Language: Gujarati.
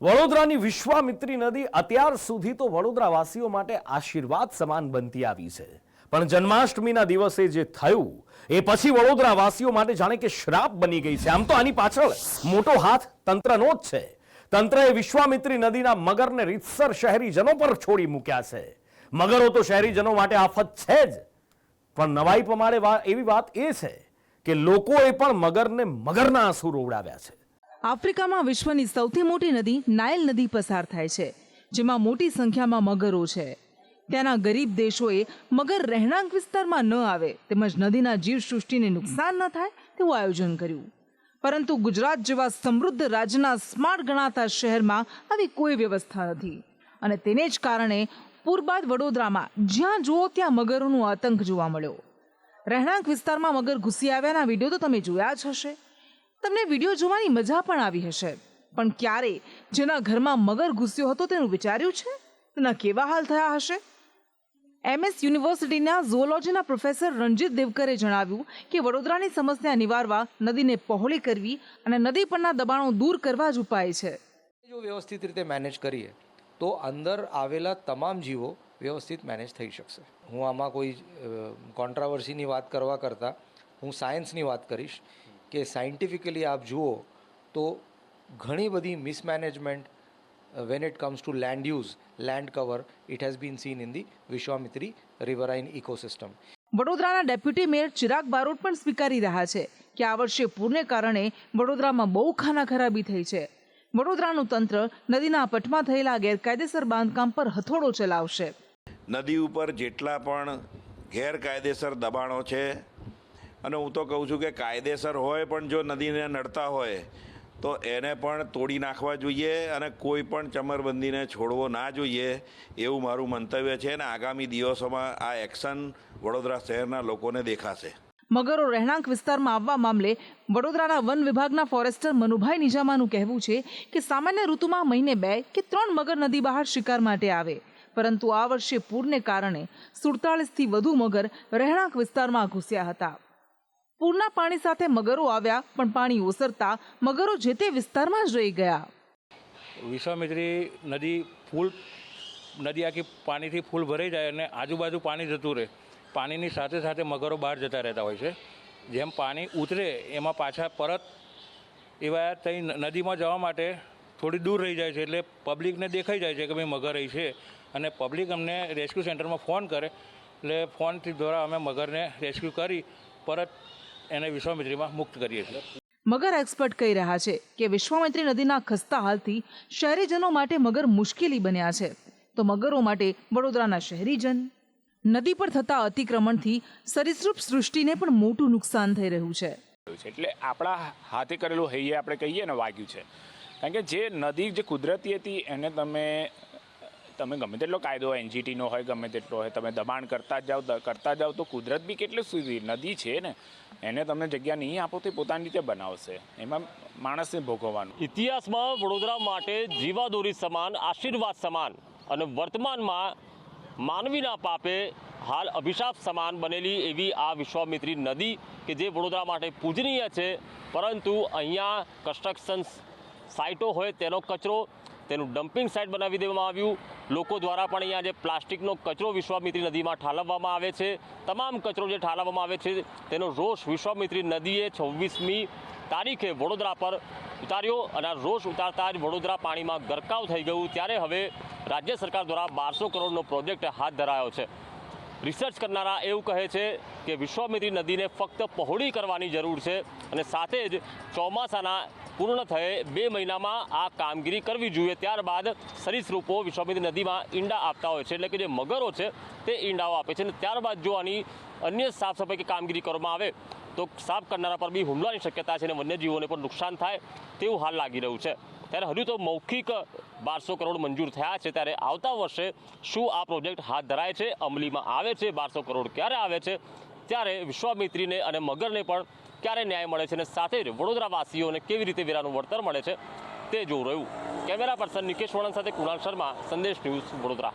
વડોદરાની વિશ્વામિત્રી નદી અત્યાર સુધી તો વડોદરાવાસીઓ માટે આશીર્વાદ સમાન બનતી આવી છે, પણ જન્માષ્ટમીના દિવસે જે થયું એ પછી વડોદરાવાસીઓ માટે જાણે કે શ્રાપ બની ગઈ છે। આમ તો આની પાછળ મોટો હાથ તંત્રનો જ છે। તંત્રએ વિશ્વામિત્રી નદીના મગરને રીતસર શહેરીજનો પર છોડી મૂક્યા છે। મગરો તો શહેરીજનો માટે આફત છે જ, પણ નવાઈ પ્રમાણે એવી વાત એ છે કે લોકોએ પણ મગરને મગરના આંસુ રોવડાવ્યા છે। આફ્રિકામાં વિશ્વની સૌથી મોટી નદી નાઇલ નદી પસાર થાય છે, જેમાં મોટી સંખ્યામાં મગરો છે। ત્યાંના ગરીબ દેશોએ મગર રહેણાંક વિસ્તારમાં ન આવે તેમજ નદીના જીવસૃષ્ટિને નુકસાન ન થાય તેવું આયોજન કર્યું, પરંતુ ગુજરાત જેવા સમૃદ્ધ રાજ્યના સ્માર્ટ ગણાતા શહેરમાં આવી કોઈ વ્યવસ્થા નથી અને તેને જ કારણે પૂર બાદ વડોદરામાં જ્યાં જુઓ ત્યાં મગરોનો આતંક જોવા મળ્યો। રહેણાંક વિસ્તારમાં મગર ઘૂસી આવ્યાના વિડીયો તો તમે જોયા જ હશે। તમને વિડીયો જોવાની મજા પણ આવી હશે, પણ ક્યારે જેના ઘરમાં મગર ઘૂસ્યો હતો તેનું વિચાર્યું છે? તેના કેવા હાલ થયા હશે? MS યુનિવર્સિટીના ઝૂઓલોજીના પ્રોફેસર રણજીત દેવકરે જણાવ્યું કે વડોદરાની સમસ્યા નિવારવા નદીને પહોળી કરવી અને નદી પરના દબાણો દૂર કરવા જ ઉપાય છે। જો વ્યવસ્થિત રીતે મેનેજ કરીએ તો અંદર આવેલા તમામ જીવો વ્યવસ્થિત મેનેજ થઈ શકશે। હું આમાં કોઈ કોન્ટ્રાવર્સીની વાત કરવા કરતાં હું સાયન્સની વાત કરીશ કે સાયન્ટિફિકલી આપ જુઓ તો ઘણી બધી mismanagement when it comes to land use, land cover, it has been seen in the Vishwamitra riverine ecosystem. વડોદરાના ડેપ્યુટી મેયર ચિરાગ બારોટ પણ સ્વીકારી રહ્યા છે કે આ વર્ષે પૂરને કારણે વડોદરામાં બહુ ખાનાખરાબી થઈ છે। વડોદરાનું તંત્ર નદીના પટમાં થયેલા ગેરકાયદેસર બાંધકામ પર હથોડો ચલાવશે। નદી ઉપર જેટલા પણ ગેરકાયદેસર દબાણો છે, અને હું તો કહું છું કે કાયદેસર હોય પણ જો નદીને નડતા હોય તો એને પણ તોડી નાખવા જોઈએ અને કોઈ પણ ચમરબંધીને છોડવો ના જોઈએ એવું મારું મંતવ્ય છે, અને આગામી દિવસોમાં આ એક્શન વડોદરા શહેરના લોકોને દેખાશે। મગરો રહેણાંક વિસ્તારમાં આવવા મામલે વડોદરાના વન વિભાગના ફોરેસ્ટર મનુભાઈ નિજામાનું કહેવું છે કે સામાન્ય ઋતુમાં મહિને 2 કે 3 મગર નદી બહાર શિકાર માટે આવે, પરંતુ આ વર્ષે પૂરને કારણે 47થી વધુ મગર રહેણાંક વિસ્તારમાં ઘૂસ્યા હતા। પૂરના પાણી સાથે મગરો આવ્યા, પણ પાણી ઓસરતા મગરો જે તે વિસ્તારમાં જ રહી ગયા। વિશ્વામિત્રી નદી આખી પાણીથી ફૂલ ભરાઈ જાય અને આજુબાજુ પાણી જતું રહે, પાણીની સાથે સાથે મગરો બહાર જતા રહેતા હોય છે। જેમ પાણી ઉતરે એમાં પાછા પરત એવા ત્યાં નદીમાં જવા માટે થોડી દૂર રહી જાય છે, એટલે પબ્લિકને દેખાઈ જાય છે કે ભાઈ મગર રહી છે, અને પબ્લિક અમને રેસ્ક્યુ સેન્ટરમાં ફોન કરે, એટલે ફોનથી દ્વારા અમે મગરને રેસ્ક્યુ કરી પરત એને વિશ્વામિત્રીમાં મુક્ત કરીએ છીએ। મગર એક્સપર્ટ કહી રહ્યા છે કે વિશ્વામિત્રી નદીના ખસ્તા હાલથી શહેરીજનો માટે મગર મુશ્કેલી બન્યા છે, તો મગરો માટે વડોદરાના શહેરીજન? નદી પર થતા અતિક્રમણથી સરીસૃપ સૃષ્ટિને પણ મોટું નુકસાન થઈ રહ્યું છે। એટલે આપણા હાથે કરેલું હૈયે આપણે કહીએ ને વાગ્યું છે, કારણ કે જે નદી જે કુદરતી હતી એને તમે ગમે તેટલો કાયદો NGTનો હોય, ગમે તેટલો હોય, તમે દબાણ કરતા જાઓ તો કુદરત બી કેટલી સુધી નદી છે ને એને તમને જગ્યા નહીં આપો તો પોતાની રીતે બનાવશે, એમાં માણસને ભોગવવાનું। ઇતિહાસમાં વડોદરા માટે જીવાદોરી સમાન, આશીર્વાદ સમાન અને વર્તમાનમાં માનવીના પાપે હાલ અભિશાપ સમાન બનેલી એવી આ વિશ્વામિત્રી નદી કે જે વડોદરા માટે પૂજનીય છે, પરંતુ અહીંયા કન્સ્ટ્રક્શન સાઇટો હોય તેનો કચરો, તેનું ડમ્પિંગ સાઇટ બનાવી દેવામાં આવ્યું। લોકો દ્વારા પણ અહીંયા જે પ્લાસ્ટિકનો કચરો વિશ્વામિત્રી નદીમાં ઠાલવવામાં આવે છે, તમામ કચરો જે ઠાલવવામાં આવે છે તેનો રોષ વિશ્વામિત્રી નદીએ 26મી તારીખે વડોદરા પર ઉતાર્યો, અને આ રોષ ઉતારતા જ વડોદરા પાણીમાં ગરકાવ થઈ ગયું। ત્યારે હવે રાજ્ય સરકાર દ્વારા 1200 કરોડનો પ્રોજેક્ટ હાથ ધરાયો છે। રિસર્ચ કરનારા એવું કહે છે કે વિશ્વામિત્રી નદીને ફક્ત પહોળી કરવાની જરૂર છે, અને સાથે જ ચોમાસાના પૂર્ણ થયે 2 મહિનામાં આ કામગીરી કરવી જોઈએ। ત્યારબાદ સરીસૃપો વિશ્વામિત્રી નદીમાં ઈંડા આપતા હોય છે, એટલે કે જે મગરો છે તે ઈંડાઓ આપે છે, અને ત્યારબાદ જો આની અન્ય સાફ સફાઈ કે કામગીરી કરવામાં આવે તો સાફ કરનારા પર બી હુમલાની શક્યતા છે અને વન્યજીવોને પણ નુકસાન થાય તેવું હાલ લાગી રહ્યું છે। ત્યારે હજુ તો મૌખિક 1200 કરોડ મંજૂર થયા છે, ત્યારે આવતા વર્ષે શું આ પ્રોજેક્ટ હાથ ધરાય છે, અમલીમાં આવે છે, 1200 કરોડ ક્યારે આવે છે, ત્યારે વિશ્વામિત્રીને અને મગરને પણ ક્યારે ન્યાય મળે છે, અને સાથે જ વડોદરાવાસીઓને કેવી રીતે વેરાનું વળતર મળે છે તે જોવું રહ્યું। કેમેરા પર્સન નિકેશ વણંદ સાથે કુણાલ શર્મા, સંદેશ ન્યૂઝ, વડોદરા।